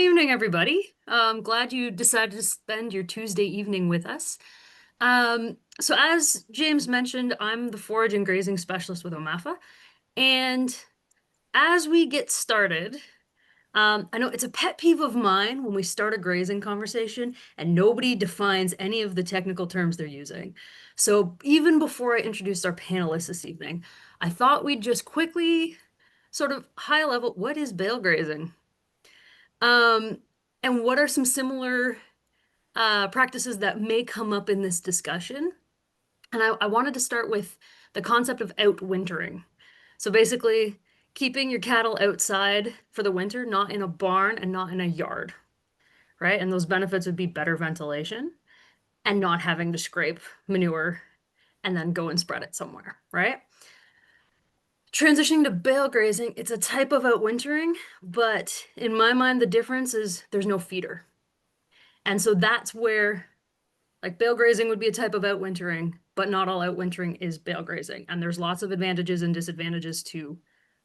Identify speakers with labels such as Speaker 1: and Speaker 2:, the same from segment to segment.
Speaker 1: evening, everybody. Glad you decided to spend your Tuesday evening with us. So as James mentioned, I'm the forage and grazing specialist with OMAFA. And as we get started, I know it's a pet peeve of mine when we start a grazing conversation and nobody defines any of the technical terms they're using. So even before I introduced our panelists this evening, I thought we'd just quickly sort of high level, what is bale grazing? Um, and what are some similar practices that may come up in this discussion? And I wanted to start with the concept of outwintering. So basically, keeping your cattle outside for the winter, not in a barn and not in a yard, right? And those benefits would be better ventilation and not having to scrape manure and then go and spread it somewhere, right? Transitioning to bale grazing, it's a type of outwintering, but in my mind, the difference is there's no feeder. And so that's where like bale grazing would be a type of outwintering, but not all outwintering is bale grazing. And there's lots of advantages and disadvantages to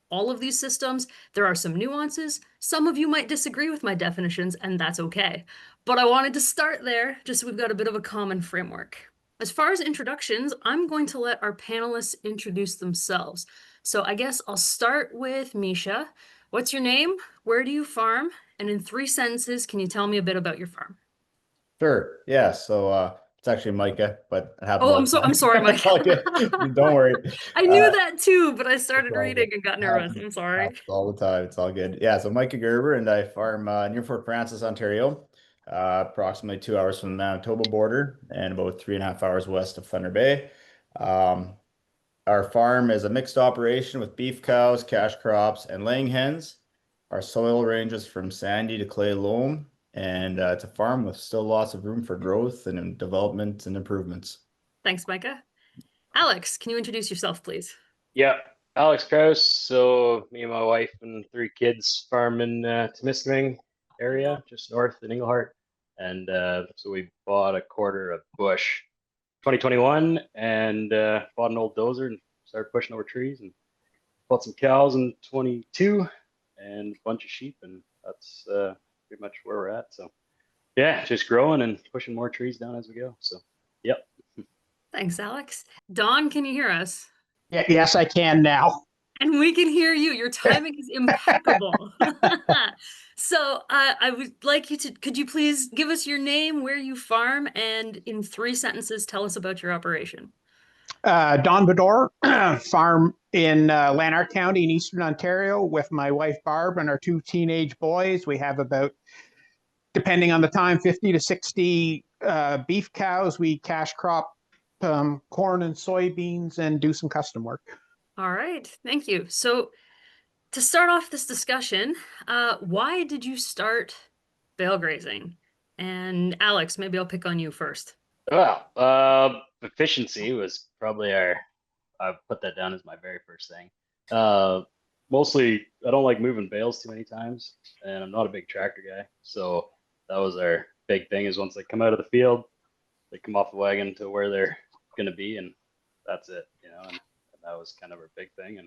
Speaker 1: all of these systems. There are some nuances. Some of you might disagree with my definitions, and that's okay. But I wanted to start there just so we've got a bit of a common framework. As far as introductions, I'm going to let our panelists introduce themselves. So I guess I'll start with Misha. What's your name? Where do you farm? And in 3 sentences, can you tell me a bit about your farm?
Speaker 2: Sure. Yeah. It's actually Micah, but it happens
Speaker 1: Oh,
Speaker 2: all
Speaker 1: I'm
Speaker 2: the
Speaker 1: I'm
Speaker 2: time.
Speaker 1: sorry, Mike.
Speaker 2: All good. Don't worry.
Speaker 1: I knew
Speaker 2: Uh,
Speaker 1: that too, but I
Speaker 2: it's
Speaker 1: started
Speaker 2: all
Speaker 1: reading
Speaker 2: good.
Speaker 1: and got nervous.
Speaker 2: Happens,
Speaker 1: I'm sorry.
Speaker 2: happens all the time. It's all good. Yeah. So Micah Gerber, and I farm near Fort Francis, Ontario, approximately 2 hours from the Manitoba border and about 3.5 hours west of Thunder Bay. Um, our farm is a mixed operation with beef cows, cash crops, and laying hens. Our soil ranges from sandy to clay loam, and it's a farm with still lots of room for growth and development and improvements.
Speaker 1: Thanks, Micah. Alex, can you introduce yourself, please?
Speaker 3: Yeah, Alex Kraus. So me and my wife and 3 kids farm in Temiskaming area, just north in Englehart. And so we bought a quarter of bush 2021 and bought an old dozer and started pushing over trees and bought some cows in 22 and a bunch of sheep. And that's pretty much where we're at. So yeah, just growing and pushing more trees down as we go. So yep.
Speaker 1: Thanks, Alex. Dawn, can you hear us?
Speaker 4: Yes, I can now.
Speaker 1: And we can hear you. Your timing is impeccable. So I would like you to, could you please give us your name, where you farm, and in 3 sentences, tell us about your operation?
Speaker 4: Don Bedore, farm in Lanark County in Eastern Ontario with my wife Barb and our 2 teenage boys. We have about, depending on the time, 50 to 60 beef cows. We cash crop corn and soybeans and do some custom work.
Speaker 1: All right, thank you. So to start off this discussion, why did you start bale grazing? And Alex, maybe I'll pick on you first.
Speaker 3: Well, efficiency was probably I put that down as my very first thing. Uh, Mostly, I don't like moving bales too many times, and I'm not a big tractor guy. So that was our big thing is once they come out of the field, they come off the wagon to where they're going to be, and that's it, and that was kind of our big thing.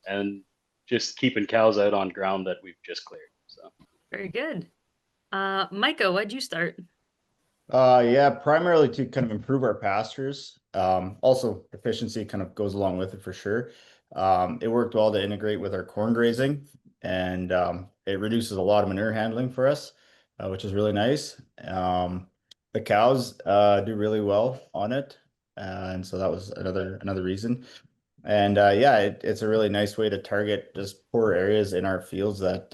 Speaker 3: And just keeping cows out on ground that we've just cleared. So
Speaker 1: Very good. Micah, why'd you start?
Speaker 2: Yeah, primarily to kind of improve our pastures. Also, efficiency kind of goes along with it for sure. It worked well to integrate with our corn grazing, and it reduces a lot of manure handling for us, which is really nice. The cows do really well on it, and so that was another reason. And yeah, it's a really nice way to target just poor areas in our fields that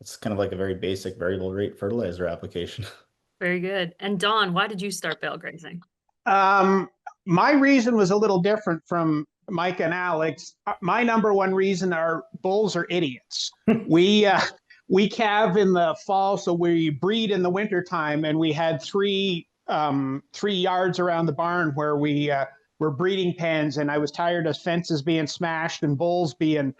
Speaker 2: it's kind of like a very basic variable rate fertilizer application.
Speaker 1: Very good. And Dawn, why did you start bale grazing?
Speaker 4: Um, my reason was a little different from Mike and Alex. My number one reason are bulls are idiots. we we calve in the fall, so we breed in the wintertime, and we had 3 yards around the barn where we were breeding pens, and I was tired of fences being smashed and bulls being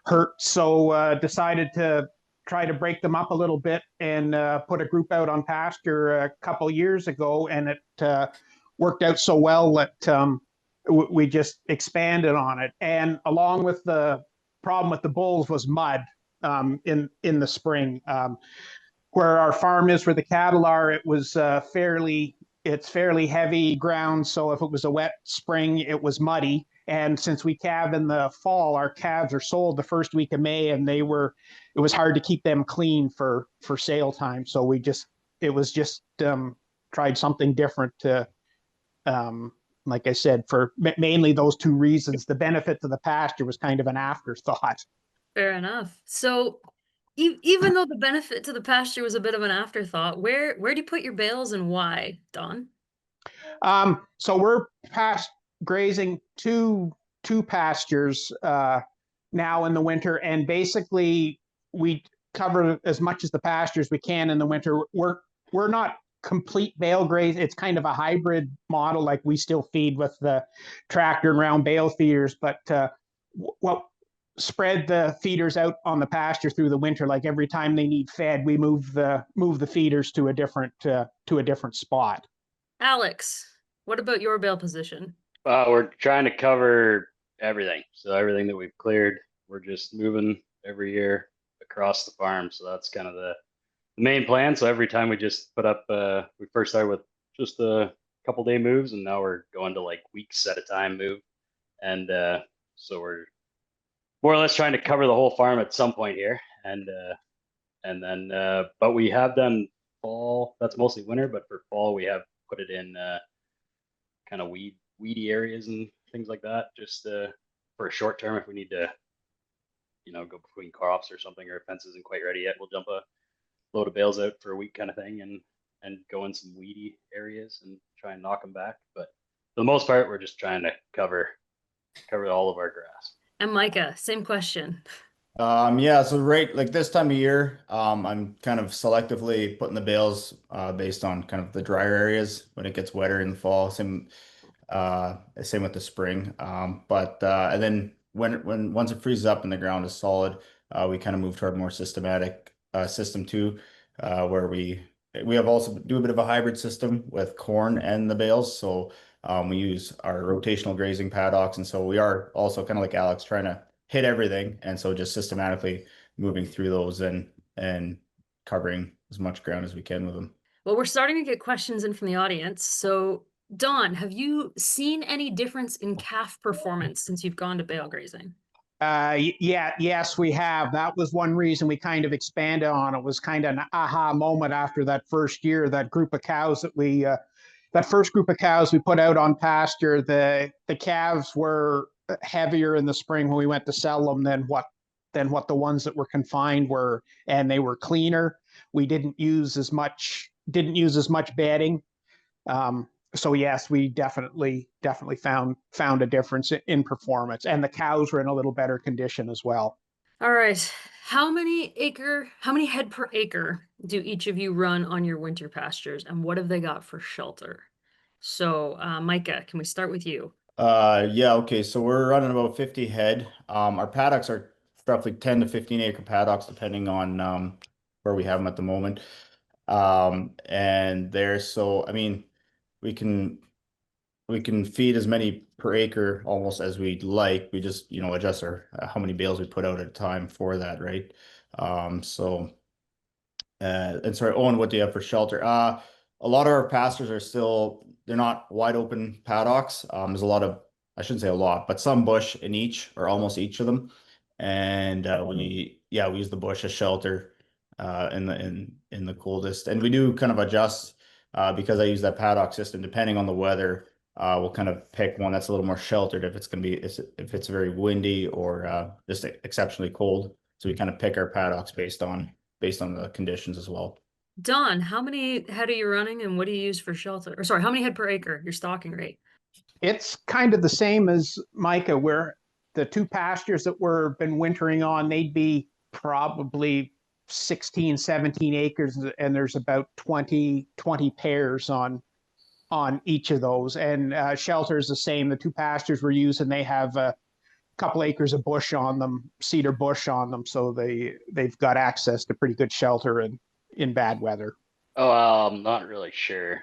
Speaker 4: hurt, so decided to try to break them up a little bit and put a group out on pasture a couple years ago, and it worked out so well that we just expanded on it. And along with the problem with the bulls was mud in the spring. where our farm is, where the cattle are, it was it's fairly heavy ground. So if it was a wet spring, it was muddy. And since we calve in the fall, our calves are sold the first week of May, and it was hard to keep them clean for sale time. So it was just tried something different to, like I said, for mainly those two reasons. The benefit to the pasture was kind of an afterthought.
Speaker 1: Fair enough. So even though the benefit to the pasture was a bit of an afterthought, where do you put your bales and why, Don?
Speaker 4: So we're past grazing two pastures now in the winter, and basically we cover as much as the pastures we can in the winter. We're not complete bale graze. It's kind of a hybrid model. Like we still feed with the tractor and round bale feeders, but what spread the feeders out on the pasture through the winter. Like every time they need fed, we move the feeders to a different spot.
Speaker 1: Alex, what about your bale position?
Speaker 3: We're trying to cover everything. So everything that we've cleared, we're just moving every year across the farm. So that's kind of the main plan. So every time we just put up, we first started with just a couple day moves, and now we're going to like weeks at a time move. And so we're more or less trying to cover the whole farm at some point here. And then, but we have done fall. That's mostly winter, but for fall we have put it in kind of weedy areas and things like that, just for a short term if we need to, go between crops or something, or if fence isn't quite ready yet, we'll dump a load of bales out for a week kind of thing, and go in some weedy areas and try and knock them back. But for the most part, we're just trying to cover all of our grass.
Speaker 1: And Micah, same question.
Speaker 2: Yeah, so right like this time of year, I'm kind of selectively putting the bales based on kind of the drier areas when it gets wetter in the fall. Same with the spring. But and then when once it freezes up and the ground is solid, we kind of move toward more systematic system too, where we have also do a bit of a hybrid system with corn and the bales. So we use our rotational grazing paddocks, and so we are also kind of like Alex trying to hit everything, and so just systematically moving through those and covering as much ground as we can with them.
Speaker 1: Well, we're starting to get questions in from the audience. So, Don, have you seen any difference in calf performance since you've gone to bale grazing?
Speaker 4: Yes, we have. That was one reason we kind of expanded on it. Was kind of an aha moment after that first year. That first group of cows we put out on pasture. The calves were heavier in the spring when we went to sell them than what the ones that were confined were, and they were cleaner. We didn't use as much bedding. So yes, we definitely found a difference in performance, and the cows were in a little better condition as well.
Speaker 1: All right. How many head per acre do each of you run on your winter pastures, and what have they got for shelter? So, Micah, can we start with you?
Speaker 2: Yeah, okay. So we're running about 50 head. Our paddocks are roughly 10 to 15 acre paddocks, depending on where we have them at the moment. And they're so, I mean, we can we can feed as many per acre almost as we'd like. We just, adjust our how many bales we put out at a time for that, right? So and sorry, Owen, what do you have for shelter? A lot of our pastures are still, they're not wide open paddocks. There's a lot of, I shouldn't say a lot, but some bush in each or almost each of them. And we use the bush as shelter in the coldest. And we do kind of adjust because I use that paddock system, depending on the weather. We'll kind of pick one that's a little more sheltered if if it's very windy or just exceptionally cold. So we kind of pick our paddocks based on the conditions as well.
Speaker 1: Don, how many head are you running, and what do you use for shelter? Or sorry, how many head per acre, your stocking rate?
Speaker 4: It's kind of the same as Micah, where the two pastures that we're been wintering on, they'd be probably 16, 17 acres, and there's about 20 pairs on each of those. And shelter is the same. The two pastures we're using, they have a couple acres of bush on them, cedar bush on them, so they've got access to pretty good shelter in bad weather.
Speaker 3: Oh, I'm not really sure.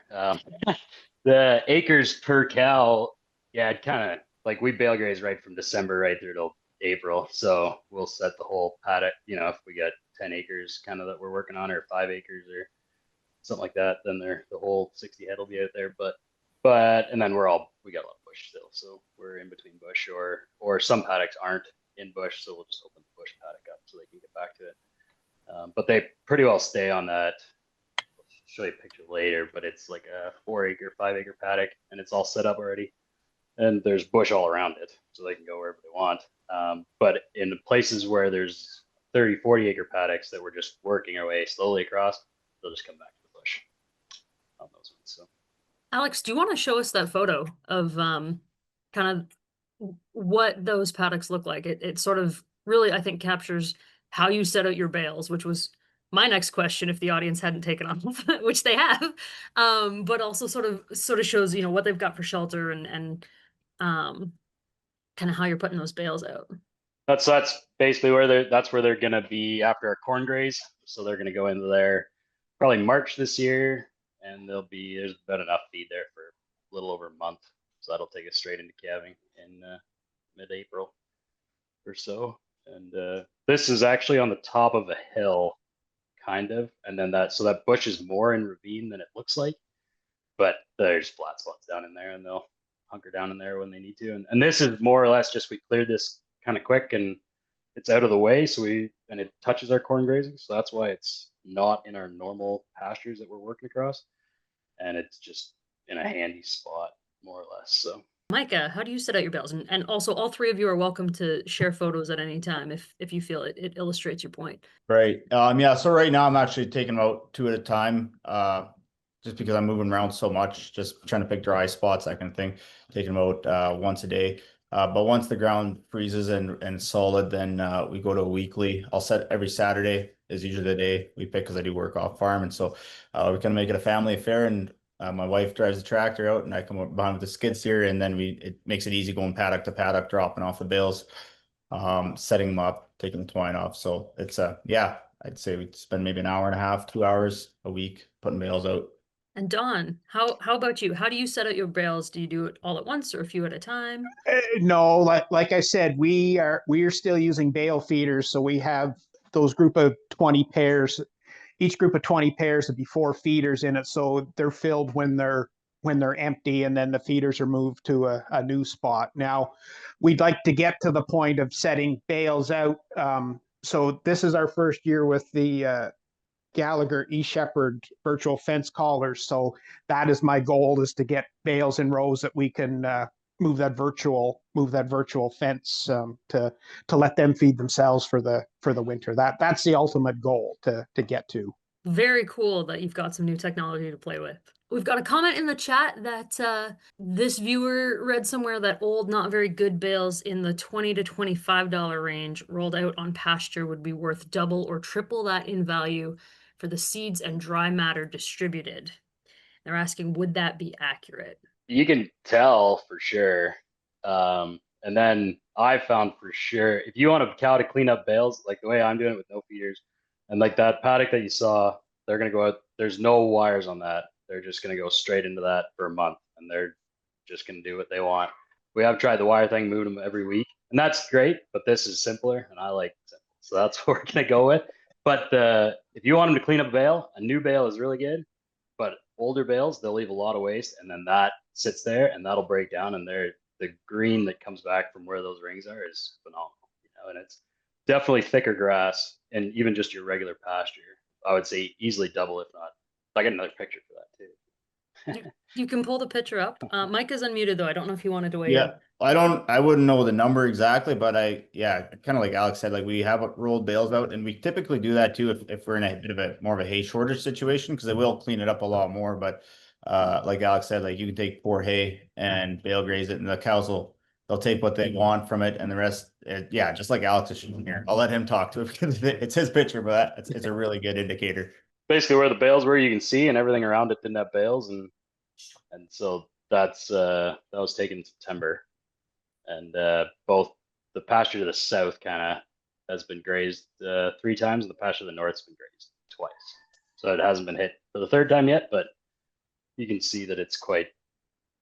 Speaker 3: The acres per cow, yeah, it kind of like we bale graze right from December right through till April. So we'll set the whole paddock, you know, if we got 10 acres kind of that we're working on, or 5 acres or something like that, then the whole 60 head will be out there. And then we got a lot of bush still. So we're in between bush, or some paddocks aren't in bush. So we'll just open the bush paddock up so they can get back to it. But they pretty well stay on that. I'll show you a picture later, but it's like a 4-acre, 5-acre paddock, and it's all set up already. And there's bush all around it, so they can go wherever they want. But in places where there's 30, 40-acre paddocks that we're just working our way slowly across, they'll just come back to the bush on those ones. So,
Speaker 1: Alex, do you want to show us that photo of kind of what those paddocks look like? It sort of really, I think, captures how you set out your bales, which was my next question if the audience hadn't taken off, which they have. But also sort of shows, you know, what they've got for shelter and kind of how you're putting those bales out.
Speaker 3: that's basically where they're gonna be after our corn graze. So they're gonna go into there probably March this year, and there's about enough feed there for a little over a month. So that'll take us straight into calving in mid-April or so. And this is actually on the top of a hill, kind of, and then that bush is more in ravine than it looks like, but there's flat spots down in there, and they'll hunker down in there when they need to. And this is more or less just we cleared this kind of quick, and it's out of the way, and it touches our corn grazing, so that's why it's not in our normal pastures that we're working across, and it's just in a handy spot more or less. So
Speaker 1: Micah, how do you set out your bales? And also, all three of you are welcome to share photos at any time if you feel it illustrates your point.
Speaker 2: Right. Yeah. So right now I'm actually taking them out 2 at a time. Just because I'm moving around so much, just trying to pick dry spots, that kind of thing. Taking them out once a day. But once the ground freezes and solid, then we go to a weekly. I'll set every Saturday is usually the day we pick because I do work off farm, and so we kind of make it a family affair. And my wife drives the tractor out, and I come up behind with the skid steer, and then it makes it easy going paddock to paddock, dropping off the bales, setting them up, taking the twine off. So it's yeah, I'd say we'd spend maybe an hour and a half, 2 hours a week putting bales out.
Speaker 1: And Dawn, how about you? How do you set out your bales? Do you do it all at once or a few at a time?
Speaker 4: No, like I said, we are still using bale feeders, so we have those group of 20 pairs. Each group of 20 pairs would be 4 feeders in it, so they're filled when they're empty, and then the feeders are moved to a new spot. Now, we'd like to get to the point of setting bales out. So this is our first year with the Gallagher E-Shepherd virtual fence collars. So that is my goal, is to get bales in rows that we can move that virtual fence to let them feed themselves for the winter. That's the ultimate goal to get to.
Speaker 1: Very cool that you've got some new technology to play with. We've got a comment in the chat that this viewer read somewhere that old, not very good bales in the $20 to $25 range rolled out on pasture would be worth double or triple that in value for the seeds and dry matter distributed. They're asking, would that be accurate?
Speaker 3: you can tell for sure. And then I found for sure, if you want a cow to clean up bales, like the way I'm doing it with no feeders, and like that paddock that you saw, they're going to go out, there's no wires on that. They're just going to go straight into that for a month, and they're just going to do what they want. We have tried the wire thing, moved them every week, and that's great, but this is simpler, and I like simple. So that's what we're going to go with. But if you want them to clean up a bale, a new bale is really good, but older bales, they'll leave a lot of waste, and then that sits there, and that'll break down, and the green that comes back from where those rings are is phenomenal, and it's definitely thicker grass, and even just your regular pasture, I would say easily double, if not. I got another picture for that too.
Speaker 1: You can pull the picture up. Mike is unmuted though. I don't know if he wanted to weigh in.
Speaker 2: Yeah, I wouldn't know the number exactly, but yeah, kind of like Alex said, like we have rolled bales out, and we typically do that too if we're in a bit of more of a hay shortage situation, because it will clean it up a lot more. But like Alex said, like you can take poor hay and bale graze it, and the cows they'll take what they want from it, and the rest, yeah, just like Alex is shooting here. I'll let him talk to it because it's his picture, but it's a really good indicator.
Speaker 3: Basically, where the bales were, you can see, and everything around it didn't have bales, and so that was taken in September, and both the pasture to the south kind of has been grazed 3 times, and the pasture to the north has been grazed twice. So it hasn't been hit for the 3rd time yet, but you can see that it's quite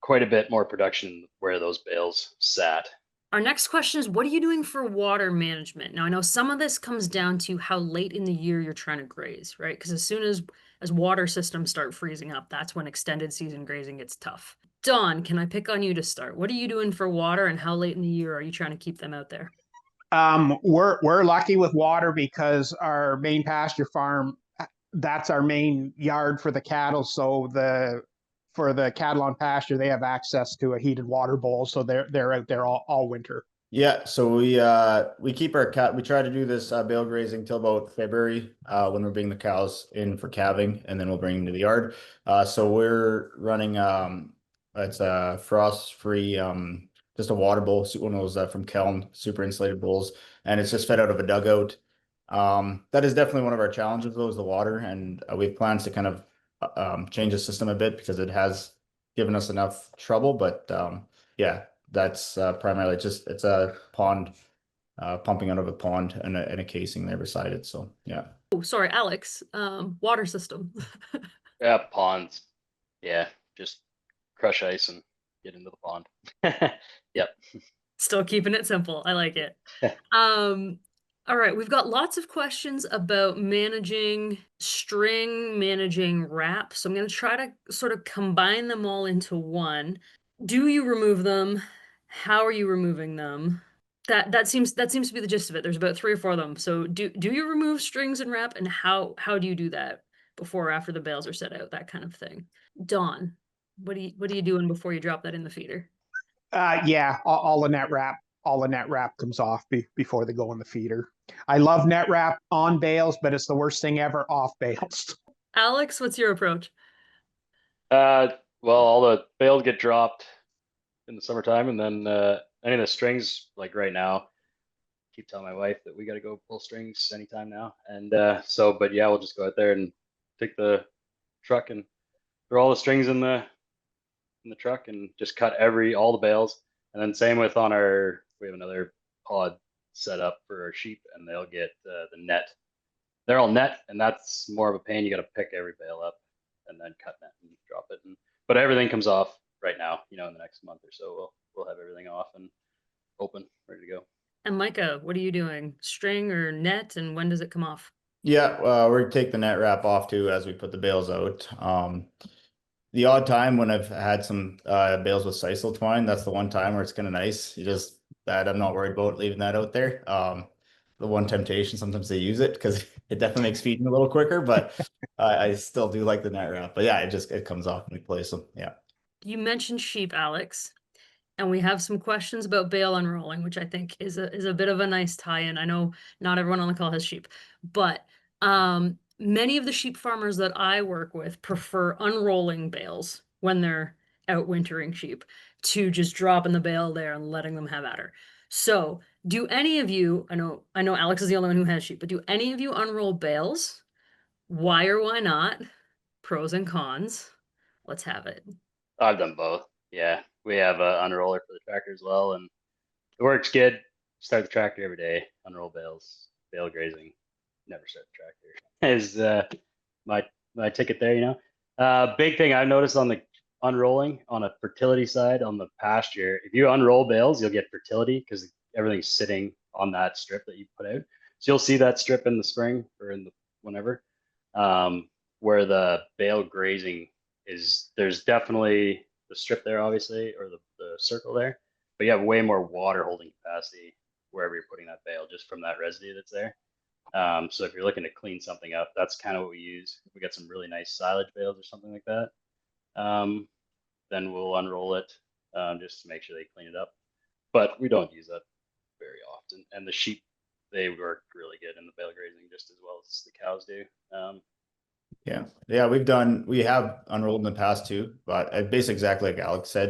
Speaker 3: a bit more production where those bales sat.
Speaker 1: Our next question is, what are you doing for water management? Now, I know some of this comes down to how late in the year you're trying to graze, right? Because as soon as water systems start freezing up, that's when extended season grazing gets tough. Dawn, can I pick on you to start? What are you doing for water and how late in the year are you trying to keep them out there?
Speaker 4: We're lucky with water because our main pasture farm, that's our main yard for the cattle. So for the cattle on pasture, they have access to a heated water bowl, so they're out there all winter.
Speaker 2: Yeah, so we keep our cat. We try to do this bale grazing till about February when we're bringing the cows in for calving, and then we'll bring them to the yard. So we're running it's a frost-free just a water bowl, one of those from Kelm, super insulated bowls, and it's just fed out of a dugout. That is definitely one of our challenges, though, is the water, and we have plans to kind of change the system a bit because it has given us enough trouble. But yeah, that's primarily just it's a pond, pumping out of a pond and a casing there beside it. So yeah.
Speaker 1: Oh, sorry, Alex. Water system.
Speaker 3: Yeah, ponds. Yeah, just crush ice and get into the pond. Yep.
Speaker 1: Still keeping it simple. I like it. Um, all right, we've got lots of questions about managing string, managing wrap. So I'm going to try to sort of combine them all into one. Do you remove them? How are you removing them? That seems to be the gist of it. There's about 3 or 4 of them. So do you remove strings and wrap, and how do you do that before or after the bales are set out? That kind of thing. Dawn, what are you doing before you drop that in the feeder?
Speaker 4: Yeah, all the net wrap comes off before they go in the feeder. I love net wrap on bales, but it's the worst thing ever off bales.
Speaker 1: Alex, what's your approach?
Speaker 3: Well, all the bales get dropped in the summertime, and then any of the strings, like right now, keep telling my wife that we got to go pull strings anytime now. And but yeah, we'll just go out there and take the truck and throw all the strings in the truck and just cut all the bales. And then same with we have another pod set up for our sheep, and they'll get the net. They're all net, and that's more of a pain. You got to pick every bale up and then cut net and drop it. But everything comes off right now. In the next month or so, we'll have everything off and open, ready to go.
Speaker 1: And Micah, what are you doing? String or net, and when does it come off?
Speaker 2: Yeah, we take the net wrap off too as we put the bales out. The odd time when I've had some bales with sisal twine, that's the one time where it's kind of nice. That I'm not worried about leaving that out there. The one temptation, sometimes they use it because it definitely makes feeding a little quicker, but I still do like the net wrap. But yeah, it comes off and we place them. Yeah.
Speaker 1: You mentioned sheep, Alex, and we have some questions about bale unrolling, which I think is a bit of a nice tie-in. I know not everyone on the call has sheep, but many of the sheep farmers that I work with prefer unrolling bales when they're out wintering sheep to just dropping the bale there and letting them have at her. So, do any of you, I know Alex is the only one who has sheep, but do any of you unroll bales? Why or why not? Pros and cons. Let's have it.
Speaker 3: I've done both. Yeah, we have a unroller for the tractor as well, and it works good. Start the tractor every day, unroll bales, bale grazing. Never start the tractor is my ticket there. Big thing I've noticed on the unrolling on a fertility side on the pasture, if you unroll bales, you'll get fertility because everything's sitting on that strip that you put out. So you'll see that strip in the spring or in the whenever, where the bale grazing is. There's definitely the strip there, obviously, or the circle there, but you have way more water holding capacity wherever you're putting that bale just from that residue that's there. So if you're looking to clean something up, that's kind of what we use. If we got some really nice silage bales or something like that, then we'll unroll it just to make sure they clean it up. But we don't use that very often. And the sheep, they work really good in the bale grazing just as well as the cows do.
Speaker 2: Yeah, we have unrolled in the past too, but basically exactly like Alex said.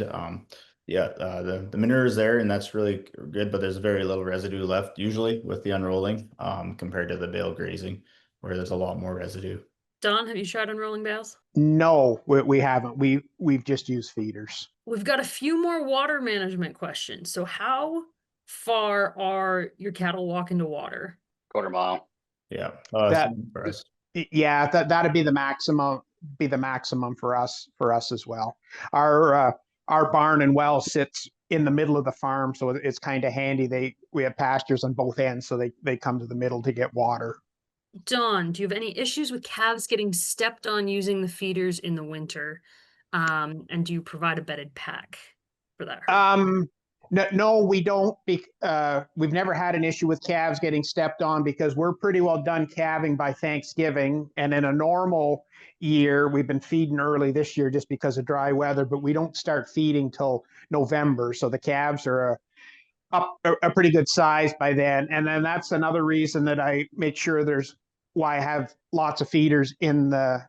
Speaker 2: The manure is there and that's really good, but there's very little residue left usually with the unrolling compared to the bale grazing where there's a lot more residue.
Speaker 1: Don, have you tried unrolling bales?
Speaker 4: No, we haven't. We've just used feeders.
Speaker 1: We've got a few more water management questions. So how far are your cattle walking to water?
Speaker 3: Quarter mile.
Speaker 2: Yeah,
Speaker 4: That
Speaker 2: for us.
Speaker 4: Yeah, that'd be the maximum. Be the maximum for us as well. Our barn and well sits in the middle of the farm, so it's kind of handy. We have pastures on both ends, so they come to the middle to get water.
Speaker 1: Dawn, do you have any issues with calves getting stepped on using the feeders in the winter? And do you provide a bedded pack for that herd?
Speaker 4: No, we don't. We've never had an issue with calves getting stepped on because we're pretty well done calving by Thanksgiving. And in a normal year, we've been feeding early this year just because of dry weather, but we don't start feeding till November. So the calves are up a pretty good size by then. And then that's another reason that I make sure why I have lots of feeders in the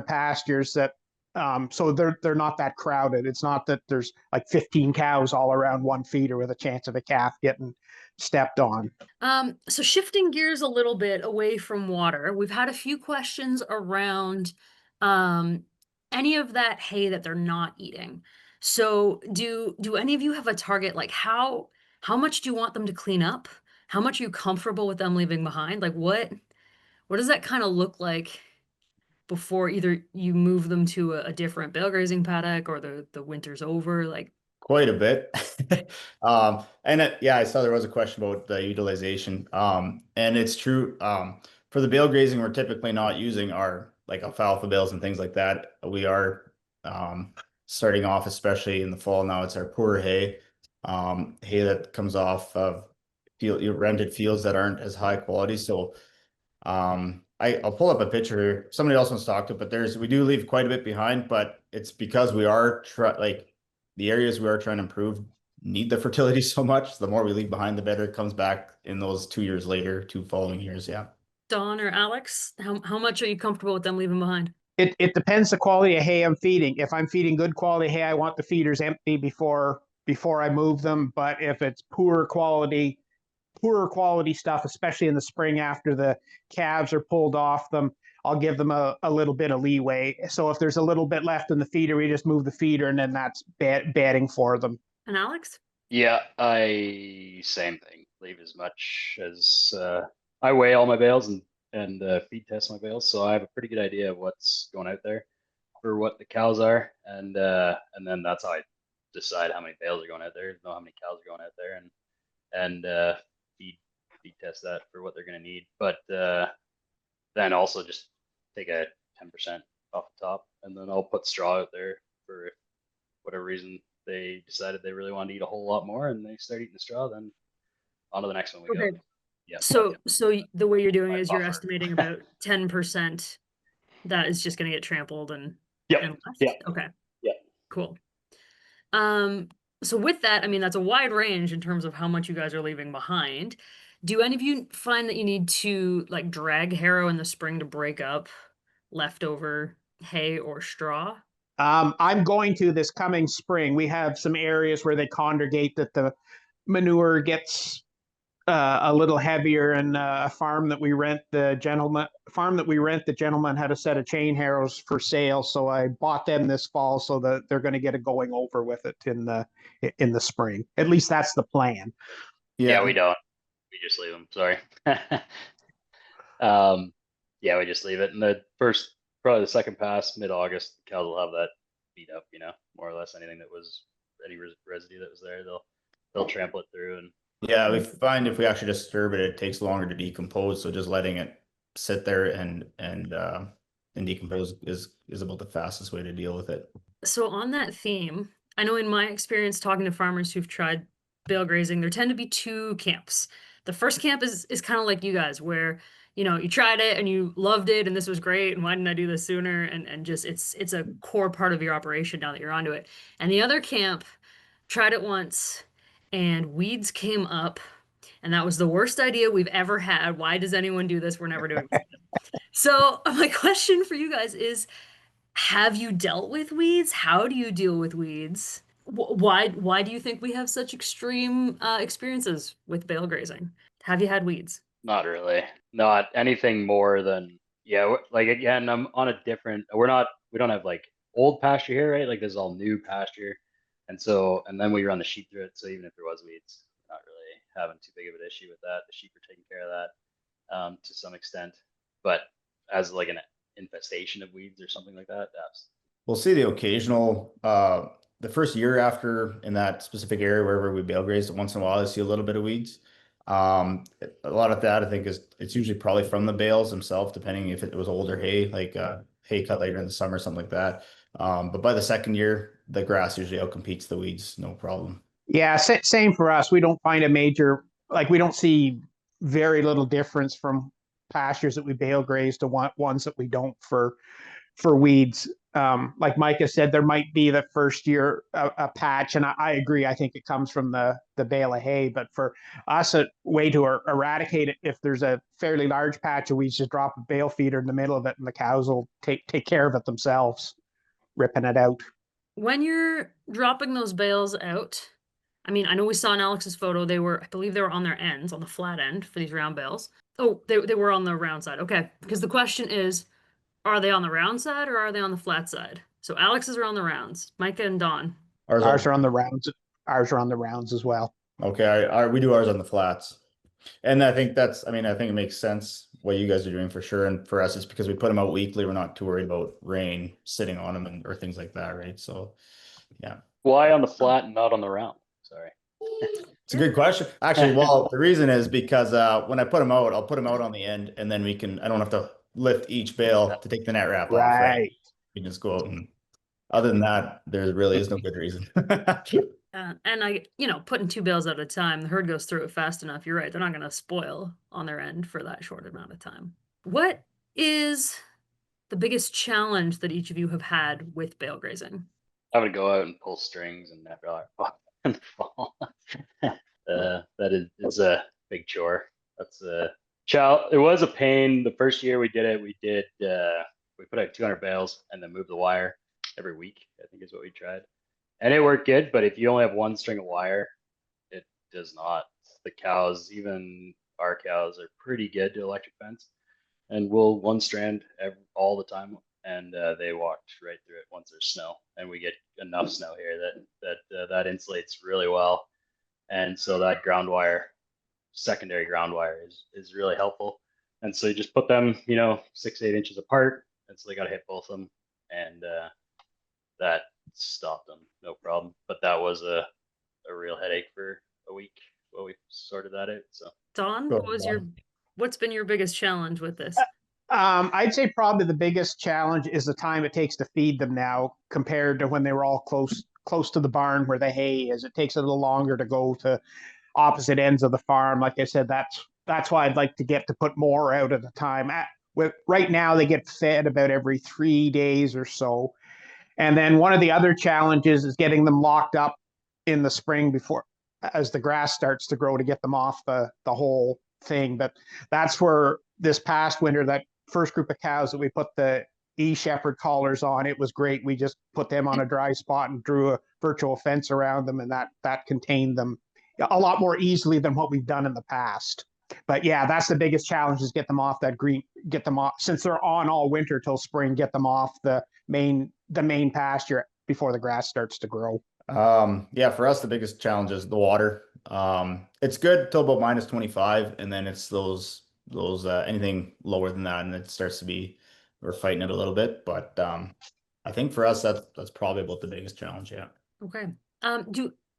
Speaker 4: pastures, that so they're not that crowded. It's not that there's like 15 cows all around one feeder with a chance of a calf getting stepped on.
Speaker 1: So shifting gears a little bit away from water, we've had a few questions around any of that hay that they're not eating. So do any of you have a target? Like how much do you want them to clean up? How much are you comfortable with them leaving behind? Like what does that kind of look like before either you move them to a different bale grazing paddock or the winter's over? Like,
Speaker 2: Quite a bit. Yeah, I saw there was a question about the utilization. And it's true. For the bale grazing, we're typically not using our like alfalfa bales and things like that. We are starting off, especially in the fall now, it's our poor hay, hay that comes off of rented fields that aren't as high quality. So I'll pull up a picture here. Somebody else wants to talk to it, but we do leave quite a bit behind, but it's because we are the areas we are trying to improve need the fertility so much. The more we leave behind, the better it comes back in those 2 years later, 2 following years. Yeah.
Speaker 1: Dawn or Alex, how much are you comfortable with them leaving behind?
Speaker 4: It depends the quality of hay I'm feeding. If I'm feeding good quality hay, I want the feeders empty before I move them. But if it's poorer quality stuff, especially in the spring after the calves are pulled off them, I'll give them a little bit of leeway. So if there's a little bit left in the feeder, we just move the feeder, and then that's bedding for them.
Speaker 1: And Alex?
Speaker 3: Yeah, same thing. Leave as much as I weigh all my bales and feed test my bales, so I have a pretty good idea of what's going out there for what the cows are, and then that's how I decide how many bales are going out there, know how many cows are going out there, and feed test that for what they're going to need. But then also just take a 10% off the top, and then I'll put straw out there for if whatever reason they decided they really wanted to eat a whole lot more and they start eating the straw, then on to the next one we go.
Speaker 1: Okay.
Speaker 3: Yeah.
Speaker 1: So the way you're doing it is you're
Speaker 3: buffer.
Speaker 1: estimating about 10% that is just going to get trampled and
Speaker 3: Yep.
Speaker 1: and left.
Speaker 3: Yeah.
Speaker 1: Okay.
Speaker 3: Yeah.
Speaker 1: Cool. So with that, I mean, that's a wide range in terms of how much you guys are leaving behind. Do any of you find that you need to like drag harrow in the spring to break up leftover hay or straw?
Speaker 4: I'm going to this coming spring. We have some areas where they congregate that the manure gets a little heavier, and a farm that we rent, the gentleman had a set of chain harrows for sale, so I bought them this fall so that they're going to get a going over with it in the spring. At least that's the plan.
Speaker 3: Yeah, we don't. We just leave them. Sorry. Yeah, we just leave it. And probably the second pass, mid-August, the cows will have that beat up, more or less anything that was any residue that was there, they'll trample it through. And
Speaker 2: Yeah, we find if we actually disturb it, it takes longer to decompose. So just letting it sit there and decompose is about the fastest way to deal with it.
Speaker 1: So on that theme, I know in my experience talking to farmers who've tried bale grazing, there tend to be two camps. The first camp is kind of like you guys, where you tried it and you loved it and this was great and why didn't I do this sooner? And just it's a core part of your operation now that you're onto it. And the other camp tried it once and weeds came up and that was the worst idea we've ever had. Why does anyone do this? We're never doing this. So my question for you guys is, have you dealt with weeds? How do you deal with weeds? Why do you think we have such extreme experiences with bale grazing? Have you had weeds?
Speaker 3: not really, not anything more than, yeah, like again, I'm on a different, we don't have like old pasture here, right? Like this is all new pasture. And then we run the sheep through it. So even if there was weeds, we're not really having too big of an issue with that. The sheep are taking care of that to some extent. But as like an infestation of weeds or something like that,
Speaker 2: We'll see the occasional the first year after in that specific area wherever we bale grazed, once in a while I see a little bit of weeds. A lot of that I think is it's usually probably from the bales themselves, depending if it was older hay, like hay cut later in the summer, something like that. But by the second year, the grass usually outcompetes the weeds, no problem.
Speaker 4: Yeah, same for us. We don't find a major, like we don't see very little difference from pastures that we bale graze to ones that we don't for weeds. Like Micah said, there might be the first year a patch, and I agree. I think it comes from the bale of hay. But for us, a way to eradicate it, if there's a fairly large patch of weeds, just drop a bale feeder in the middle of it, and the cows will take care of it themselves, ripping it out.
Speaker 1: When you're dropping those bales out, I mean, I know we saw in Alex's photo, I believe they were on their ends, on the flat end for these round bales. Oh, they were on the round side. Okay. Because the question is, are they on the round side or are they on the flat side? So Alex's are on the rounds. Micah and Dawn.
Speaker 2: Ours
Speaker 4: Ours
Speaker 2: are
Speaker 4: are on the rounds. Ours are on the rounds as well.
Speaker 2: okay. We do ours on the flats. And I think I mean, I think it makes sense what you guys are doing for sure. And for us, it's because we put them out weekly. We're not too worried about rain sitting on them or things like that, right? So, yeah,
Speaker 3: Why on the flat and not on the round? Sorry.
Speaker 2: it's a good question. Actually, well, the reason is because when I put them out, I'll put them out on the end, and then I don't have to lift each bale to take the net wrap off, right?
Speaker 4: Right.
Speaker 2: We just go out and, other than that, there really is no good reason.
Speaker 1: And putting two bales at a time, the herd goes through it fast enough. You're right. They're not going to spoil on their end for that short amount of time. What is the biggest challenge that each of you have had with bale grazing?
Speaker 3: I would go out and pull strings and never in the fall. It's a big chore. That's a It was a pain. The first year we did it, we put out 200 bales and then moved the wire every week, I think is what we tried. And it worked good, but if you only have one string of wire, it does not. The cows, even our cows, are pretty good to electric fence, and we'll one strand all the time, and they walked right through it once there's snow, and we get enough snow here that insulates really well, and so that ground wire, secondary ground wire, is really helpful, and so you just put them 6-8 inches apart, and so they got to hit both of them, and that stopped them no problem. But that was a real headache for a week while we sorted that out. So
Speaker 1: Dawn, what's been your biggest challenge with this?
Speaker 4: I'd say probably the biggest challenge is the time it takes to feed them now compared to when they were all close to the barn where the hay is. It takes a little longer to go to opposite ends of the farm. Like I said, that's why I'd like to get to put more out at a time. Right now, they get fed about every 3 days or so. And then one of the other challenges is getting them locked up in the spring before, as the grass starts to grow, to get them off the whole thing. But that's where this past winter, that first group of cows that we put the shepherd collars on, it was great. We just put them on a dry spot and drew a virtual fence around them, and that contained them a lot more easily than what we've done in the past. But yeah, that's the biggest challenge, is get them off since they're on all winter till spring, get them off the main pasture before the grass starts to grow.
Speaker 2: Yeah, for us, the biggest challenge is the water. It's good till about -25, and then it's those anything lower than that, and it starts to be, we're fighting it a little bit. But I think for us, that's probably about the biggest challenge. Yeah.
Speaker 1: Okay.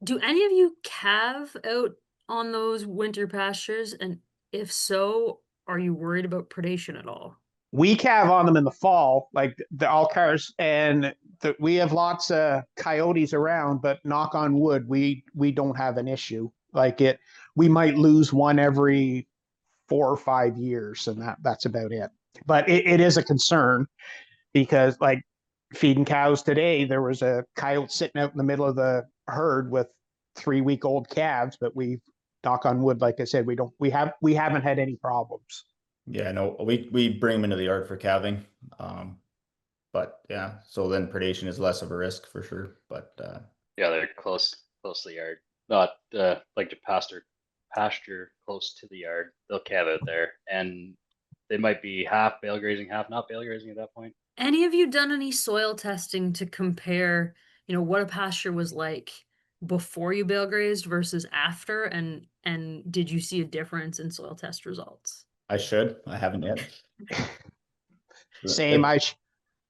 Speaker 1: Do any of you calve out on those winter pastures? And if so, are you worried about predation at all?
Speaker 4: We calve on them in the fall, like the all cars, and we have lots of coyotes around, but knock on wood, we don't have an issue. We might lose one every 4 or 5 years, and that's about it. But it is a concern because, like, feeding cows today, there was a coyote sitting out in the middle of the herd with 3-week-old calves, but knock on wood, like I said, we haven't had any problems.
Speaker 2: Yeah, no, we bring them into the yard for calving. But yeah, so then predation is less of a risk for sure. But
Speaker 3: yeah, they're close to the yard, not like the pasture close to the yard. They'll calve out there, and they might be half bale grazing, half not bale grazing at that point.
Speaker 1: Any of you done any soil testing to compare, what a pasture was like before you bale grazed versus after, and did you see a difference in soil test results?
Speaker 2: I haven't yet.
Speaker 4: Same.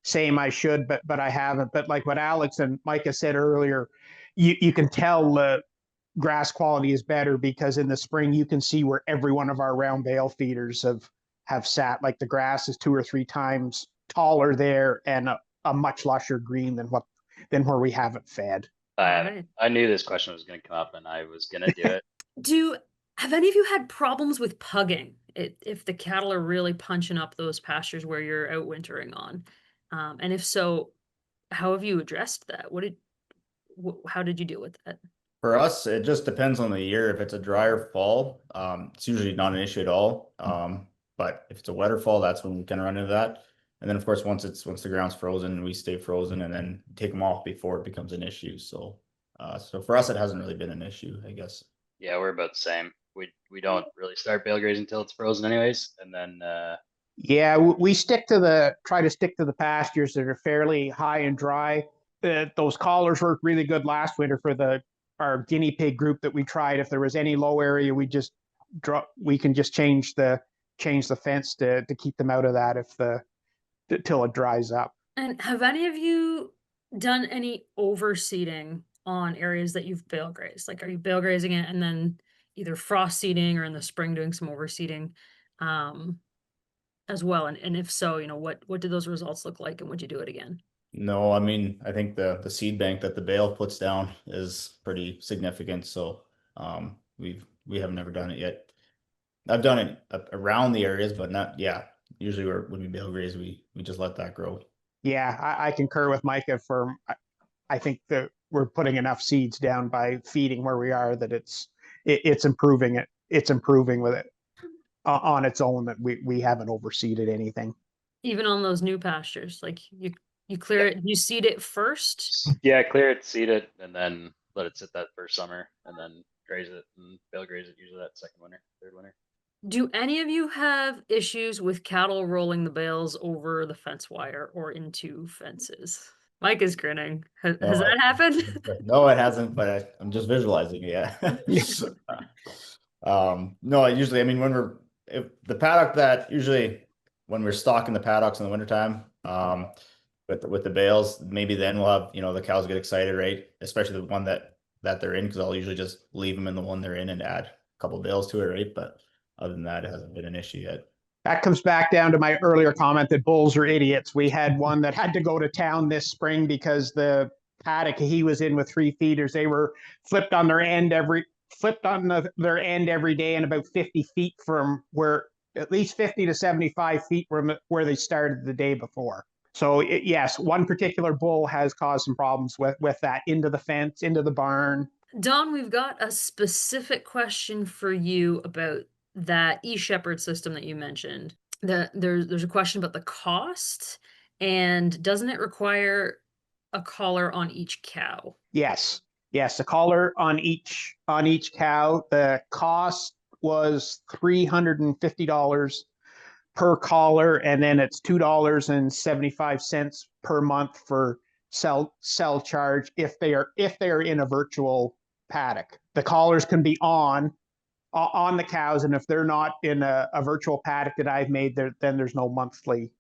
Speaker 4: saying I should, but I haven't. But like what Alex and Micah said earlier, you can tell the grass quality is better because in the spring you can see where every one of our round bale feeders have sat. Like the grass is 2 or 3 times taller there and a much lusher green than where we have it fed.
Speaker 1: All right.
Speaker 3: I knew this question was going to come up, and I was going to do it.
Speaker 1: Have any of you had problems with pugging if the cattle are really punching up those pastures where you're out wintering on? And if so, how have you addressed that? How did you deal with that?
Speaker 2: For us, it just depends on the year. If it's a drier fall, it's usually not an issue at all. But if it's a wetter fall, that's when we kind of run into that. And then of course, once the ground's frozen, we stay frozen and then take them off before it becomes an issue. So for us, it hasn't really been an issue, I guess.
Speaker 3: Yeah, we're about the same. We don't really start bale grazing until it's frozen anyways, and then
Speaker 4: Yeah, we try to stick to the pastures that are fairly high and dry. Those collars worked really good last winter for our guinea pig group that we tried. If there was any low area, we can just change the fence to keep them out of that till it dries up.
Speaker 1: And have any of you done any overseeding on areas that you've bale grazed? Like, are you bale grazing it and then either frost seeding or in the spring doing some overseeding as well? And if so, what did those results look like and would you do it again?
Speaker 2: No, I mean, I think the seed bank that the bale puts down is pretty significant. So we have never done it yet. I've done it around the areas, but not, yeah. Usually when we bale graze, we just let that grow.
Speaker 4: Yeah, I concur with Micah. I think that we're putting enough seeds down by feeding where we are that it's improving it. It's improving with it on its own that we haven't overseeded anything.
Speaker 1: Even on those new pastures, like you clear it, you seed it first?
Speaker 3: yeah, clear it, seed it, and then let it sit that first summer, and then graze it and bale graze it usually that second winter, third winter.
Speaker 1: Do any of you have issues with cattle rolling the bales over the fence wire or into fences? Mike is grinning. Has that happened?
Speaker 2: No, it hasn't, but I'm just visualizing it. Yeah. No, usually, I mean, if the paddock that usually when we're stocking the paddocks in the wintertime, with the bales, maybe then we'll have, the cows get excited, right? Especially the one that they're in, because I'll usually just leave them in the one they're in and add a couple of bales to it, right? But other than that, it hasn't been an issue yet.
Speaker 4: That comes back down to my earlier comment that bulls are idiots. We had one that had to go to town this spring because the paddock he was in with 3 feeders, they were flipped on their end every day and about 50 feet from where, at least 50 to 75 feet from where they started the day before. So yes, one particular bull has caused some problems with that into the fence, into the barn.
Speaker 1: Don, we've got a specific question for you about that e-shepherd system that you mentioned. There's a question about the cost, and doesn't it require a collar on each cow?
Speaker 4: Yes, a collar on each cow. The cost was $350 per collar, and then it's $2.75 per month for cell charge if they are in a virtual paddock. The collars can be on the cows, and if they're not in a virtual paddock that I've made, then there's no monthly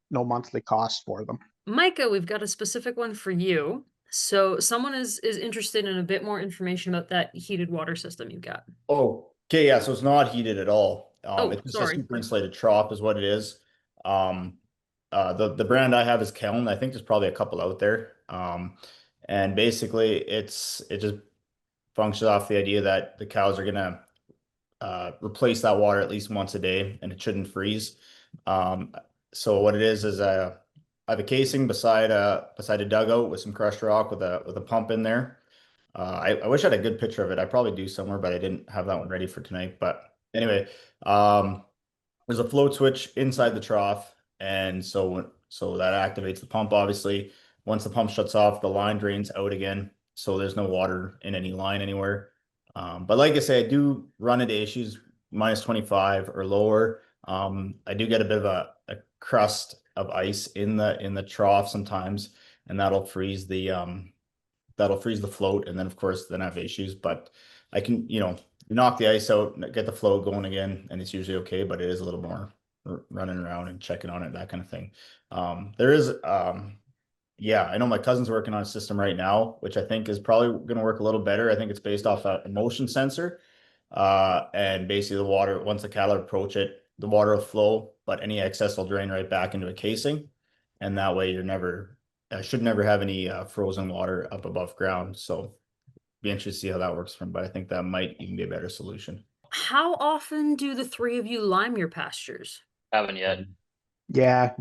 Speaker 4: cost for them.
Speaker 1: Micah, we've got a specific one for you. So someone is interested in a bit more information about that heated water system you've got.
Speaker 2: Oh, okay, yeah. So it's not heated at all. It's just
Speaker 1: sorry.
Speaker 2: a super insulated trough is what it is. The brand I have is Keln. I think there's probably a couple out there. And basically it just functions off the idea that the cows are gonna replace that water at least once a day, and it shouldn't freeze. So what it is I have a casing beside a dugout with some crushed rock with a pump in there. I wish I had a good picture of it. I probably do somewhere, but I didn't have that one ready for tonight. But anyway, there's a float switch inside the trough, and so that activates the pump. Obviously, once the pump shuts off, the line drains out again, so there's no water in any line anywhere. But like I say, I do run into issues -25 or lower. I do get a bit of a crust of ice in the trough sometimes, and that'll freeze the float, and then of course I have issues. But I can, knock the ice out, get the float going again, and it's usually okay. But it is a little more running around and checking on it, that kind of thing. There is Yeah, I know my cousin's working on a system right now, which I think is probably going to work a little better. I think it's based off a motion sensor. And basically the water, once the cattle approach it, the water will flow, but any excess will drain right back into a casing. And that way you're never, should never have any frozen water up above ground. So be interested to see how that works from, but I think that might even be a better solution.
Speaker 1: How often do the three of you lime your pastures?
Speaker 3: Haven't yet.
Speaker 4: Yeah,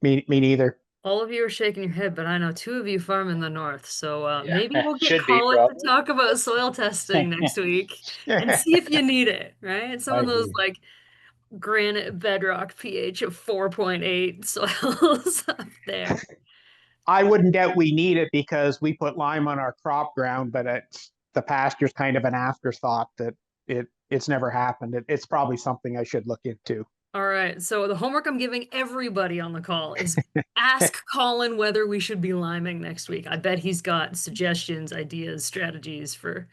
Speaker 4: me neither.
Speaker 1: All of you are shaking your head, but I know two of you farm in the north, so
Speaker 3: Yeah,
Speaker 1: maybe we'll get
Speaker 3: should be
Speaker 1: Colin to
Speaker 3: probably.
Speaker 1: talk about soil testing next week and see if you need it, right? Some
Speaker 2: I
Speaker 1: of those
Speaker 2: agree.
Speaker 1: like granite bedrock pH of 4.8 soils up there.
Speaker 4: I wouldn't doubt we need it because we put lime on our crop ground, but the pasture's kind of an afterthought that it's never happened. It's probably something I should look into.
Speaker 1: All right, so the homework I'm giving everybody on the call is ask Colin whether we should be liming next week. I bet he's got suggestions, ideas, strategies for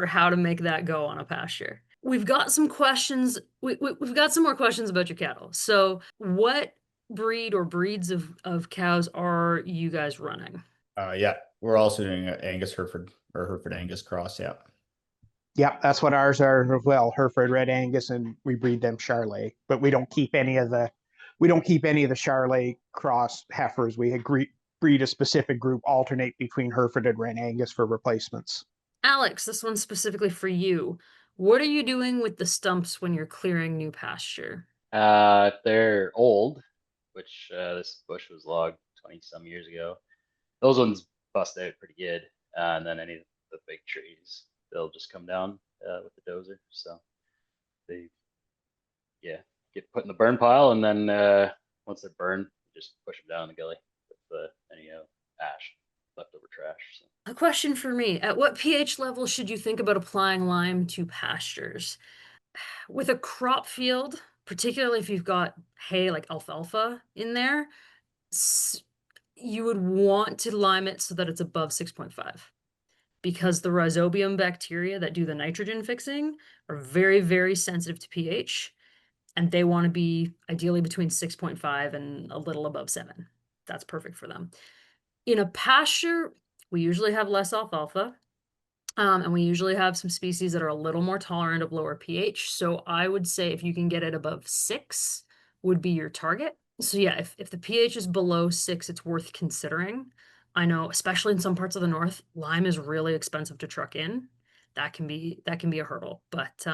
Speaker 1: how to make that go on a pasture. We've got some questions. We've got some more questions about your cattle. So, what breed or breeds of cows are you guys running?
Speaker 2: Yeah, we're also doing a Angus Hereford or Hereford Angus cross. Yeah.
Speaker 4: Yeah, that's what ours are. Well, Hereford Red Angus, and we breed them Charolais, but we don't keep any of the Charolais cross heifers. We breed a specific group, alternate between Hereford and Red Angus for replacements.
Speaker 1: Alex, this one's specifically for you. What are you doing with the stumps when you're clearing new pasture?
Speaker 3: They're old, which this bush was logged 20 some years ago. Those ones bust out pretty good. And then any of the big trees, they'll just come down with the dozer. So they, yeah, get put in the burn pile. And then once they're burned, just push them down in the gully with any ash, leftover trash. So.
Speaker 1: A question for me. At what pH level should you think about applying lime to pastures? With a crop field, particularly if you've got hay like alfalfa in there, you would want to lime it so that it's above 6.5 because the rhizobium bacteria that do the nitrogen fixing are very, very sensitive to pH, and they want to be ideally between 6.5 and a little above 7. That's perfect for them. In a pasture, we usually have less alfalfa. And we usually have some species that are a little more tolerant of lower pH. So I would say if you can get it above 6 would be your target. So yeah, if the pH is below 6, it's worth considering. I know, especially in some parts of the north, lime is really expensive to truck in. That can be a hurdle. But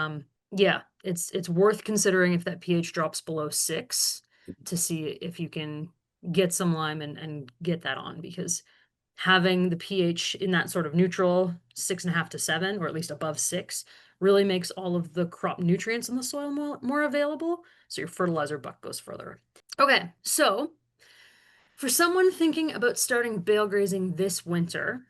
Speaker 1: yeah, it's worth considering if that pH drops below 6 to see if you can get some lime and get that on, because having the pH in that sort of neutral 6.5 to 7, or at least above 6, really makes all of the crop nutrients in the soil more available. So your fertilizer buck goes further. Okay, so for someone thinking about starting bale grazing this winter,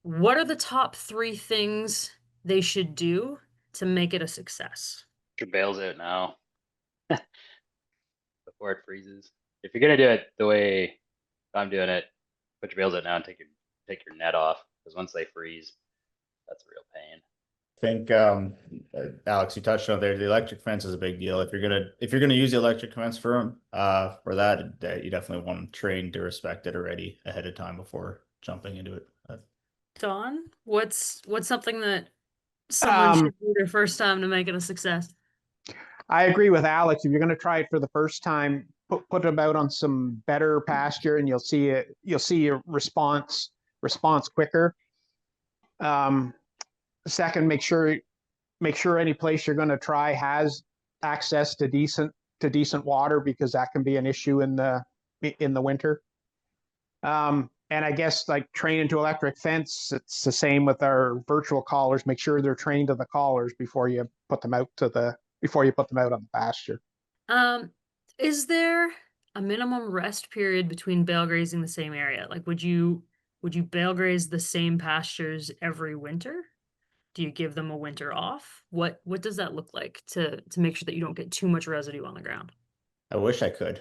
Speaker 1: what are the top 3 things they should do to make it a success?
Speaker 3: Your bale's out now before it freezes. If you're gonna do it the way I'm doing it, put your bales out now and take your net off, because once they freeze, that's a real pain.
Speaker 2: I think Alex, you touched on there. The electric fence is a big deal. If you're gonna use the electric fence for that, you definitely want to train to respect it already ahead of time before jumping into it.
Speaker 1: Dawn, what's something that someone
Speaker 4: Um,
Speaker 1: should do their first time to make it a success?
Speaker 4: I agree with Alex. If you're going to try it for the first time, put them out on some better pasture, and you'll see a response quicker. Um, Second, make sure any place you're going to try has access to decent water, because that can be an issue in the winter. And I guess like training to electric fence, it's the same with our virtual collars. Make sure they're trained to the collars before you put them out on the pasture.
Speaker 1: Um, is there a minimum rest period between bale grazing the same area? Like, would you bale graze the same pastures every winter? Do you give them a winter off? What does that look like to make sure that you don't get too much residue on the ground?
Speaker 2: I wish I could.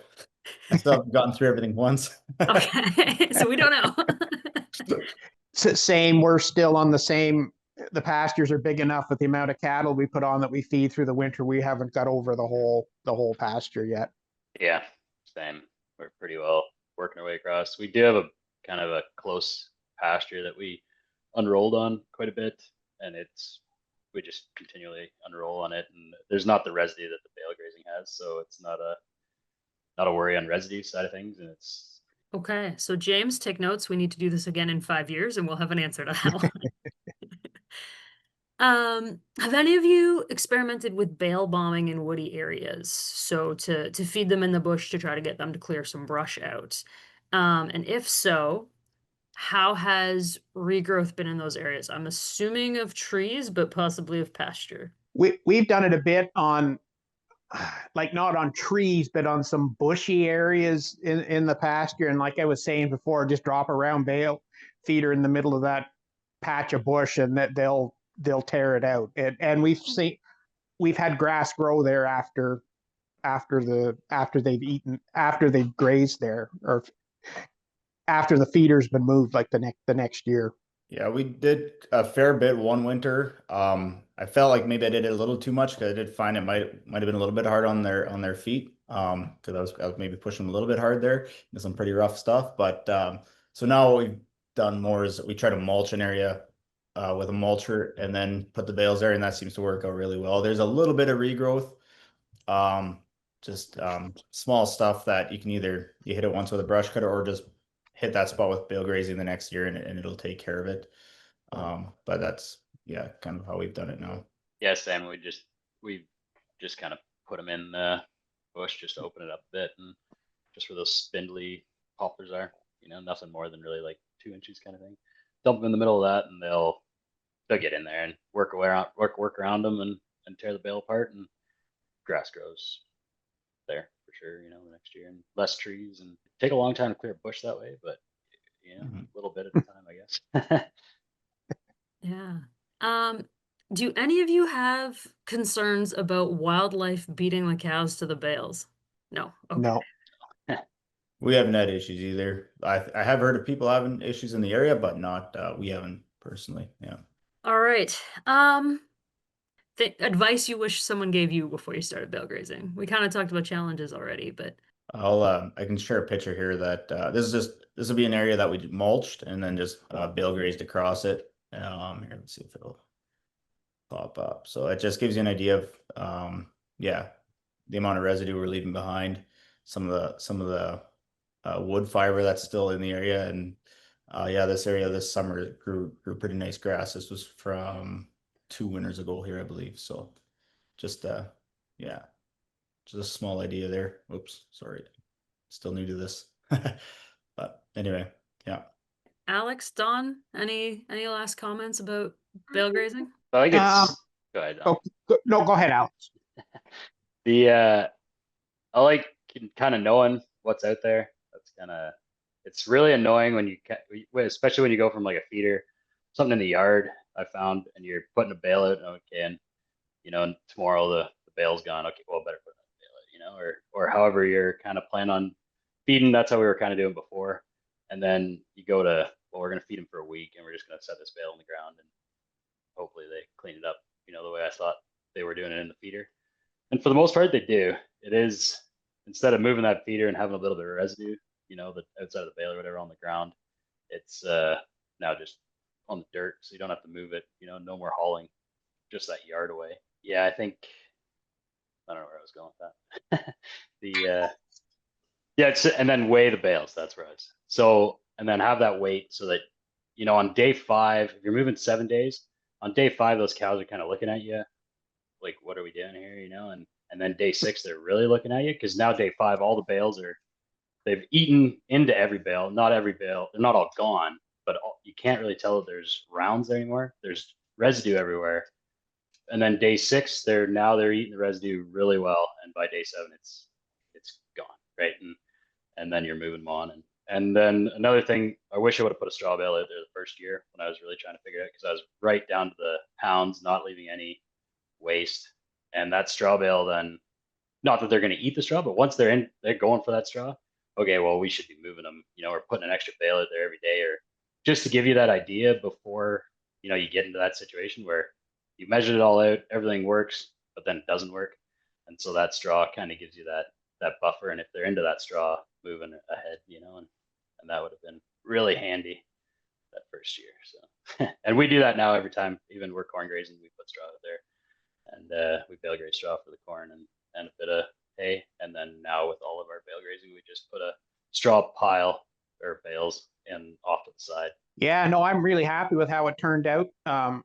Speaker 2: I still haven't gotten through everything once.
Speaker 1: Okay, so we don't know.
Speaker 4: Same, we're still on the same. The pastures are big enough with the amount of cattle we put on that we feed through the winter. We haven't got over the whole pasture yet.
Speaker 3: Yeah, same. We're pretty well working our way across. We do have a kind of a close pasture that we unrolled on quite a bit, and we just continually unroll on it, and there's not the residue that the bale grazing has, so it's not a worry on residue side of things, and it's
Speaker 1: Okay, so James, take notes. We need to do this again in 5 years, and we'll have an answer to that one. Have any of you experimented with bale bombing in woody areas? So to feed them in the bush to try to get them to clear some brush out. And if so, how has regrowth been in those areas? I'm assuming of trees, but possibly of pasture.
Speaker 4: We've done it a bit on, like, not on trees, but on some bushy areas in the pasture. And like I was saying before, just drop a round bale feeder in the middle of that patch of bush, and that they'll tear it out. And we've had grass grow there after they've grazed there, or after the feeder's been moved, like the next year.
Speaker 2: Yeah, we did a fair bit one winter. I felt like maybe I did it a little too much because I did find it might have been a little bit hard on their feet. Because I was maybe pushing them a little bit hard there into some pretty rough stuff. But so now what we've done more is we try to mulch an area with a mulcher and then put the bales there, and that seems to work out really well. There's a little bit of regrowth, just small stuff that you can either you hit it once with a brush cutter or just hit that spot with bale grazing the next year, and it'll take care of it. But that's, yeah, kind of how we've done it now.
Speaker 3: yeah, Sam, we just kind of put them in the bush just to open it up a bit, and just where those spindly poplars are, nothing more than really like 2 inches kind of thing. Dump them in the middle of that, and they'll get in there and work around them, and tear the bale apart, and grass grows there for sure, the next year, and less trees, and take a long time to clear a bush that way, but a little bit at a time, I guess.
Speaker 1: Yeah. Do any of you have concerns about wildlife beating the cows to the bales? No. Okay.
Speaker 4: No.
Speaker 2: We haven't had issues either. I have heard of people having issues in the area, but not we haven't personally. Yeah.
Speaker 1: All right. Advice you wish someone gave you before you started bale grazing. We kind of talked about challenges already, but
Speaker 2: I can share a picture here that this will be an area that we mulched and then just bale grazed across it. Here, let's see if it'll pop up. So it just gives you an idea of yeah, the amount of residue we're leaving behind, some of the wood fiber that's still in the area, and yeah, this area this summer grew pretty nice grass. This was from 2 winters ago here, I believe. So just yeah, just a small idea there. Oops, sorry, still new to this. But anyway, yeah.
Speaker 1: Alex, Don, any last comments about bale grazing?
Speaker 3: I think it's go ahead.
Speaker 4: Oh, no, go ahead, Alex.
Speaker 3: I like kind of knowing what's out there. It's really annoying when especially when you go from like a feeder, something in the yard I found, and you're putting a bale out, okay, and and tomorrow the bale's gone. Okay, well, better put another bale out, or however you're kind of plan on feeding. That's how we were kind of doing before. And then you go to, well, we're going to feed them for a week, and we're just going to set this bale on the ground, and hopefully they clean it up, the way I thought they were doing it in the feeder. And for the most part, they do. It is, instead of moving that feeder and having a little bit of residue, the outside of the bale or whatever on the ground, it's now just on the dirt, so you don't have to move it. No more hauling, just that yard away. Yeah, I think I don't know where I was going with that. Yeah, and then weigh the bales. That's where I was. So, and then have that weight so that on day 5, if you're moving 7 days, on day 5 those cows are kind of looking at you like, what are we doing here? And then day 6 they're really looking at you, because now day 5 all the bales they've eaten into every bale. Not every bale, they're not all gone, but you can't really tell that there's rounds there anymore. There's residue everywhere. And then day 6 they're eating the residue really well, and by day 7 it's gone, right? And then you're moving them on. And then another thing, I wish I would have put a straw bale out there the first year when I was really trying to figure it out, because I was right down to the pounds, not leaving any waste. And that straw bale, then, not that they're going to eat the straw, but once they're going for that straw, okay, well, we should be moving them, or putting an extra bale out there every day, or just to give you that idea before, you get into that situation where you measured it all out, everything works, but then it doesn't work. And so that straw kind of gives you that buffer. And if they're into that straw, moving ahead, and that would have been really handy that first year. So, and we do that now every time, even we're corn grazing, we put straw out there, and we bale graze straw for the corn and a bit of hay. And then now with all of our bale grazing, we just put a straw pile or bales in off to the side.
Speaker 4: Yeah, no, I'm really happy with how it turned out,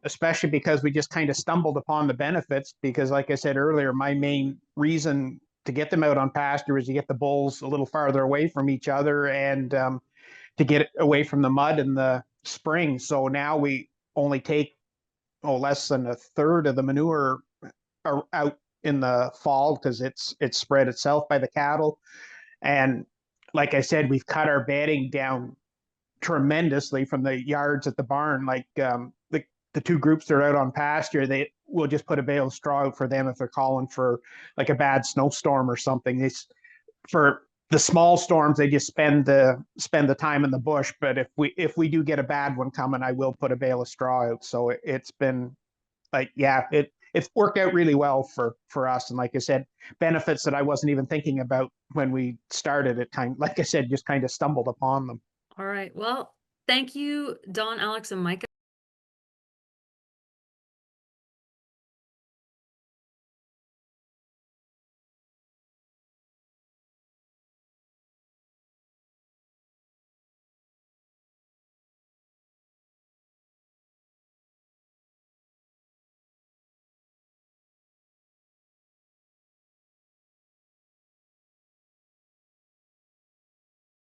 Speaker 4: especially because we just kind of stumbled upon the benefits. Because, like I said earlier, my main reason to get them out on pasture is to get the bulls a little farther away from each other and to get away from the mud in the spring. So now we only take less than a third of the manure out in the fall because it's spread itself by the cattle. And like I said, we've cut our bedding down tremendously from the yards at the barn. Like the two groups that are out on pasture, they will just put a bale of straw out for them if they're calling for like a bad snowstorm or something. For the small storms, they just spend the time in the bush. But if we do get a bad one coming, I will put a bale of straw out. So it's been like, yeah, it's worked out really well for us. And like I said, benefits that I wasn't even thinking about when we started it. Like I said, just kind of stumbled upon them.
Speaker 1: All right. Well, thank you, Don, Alex, and Micah.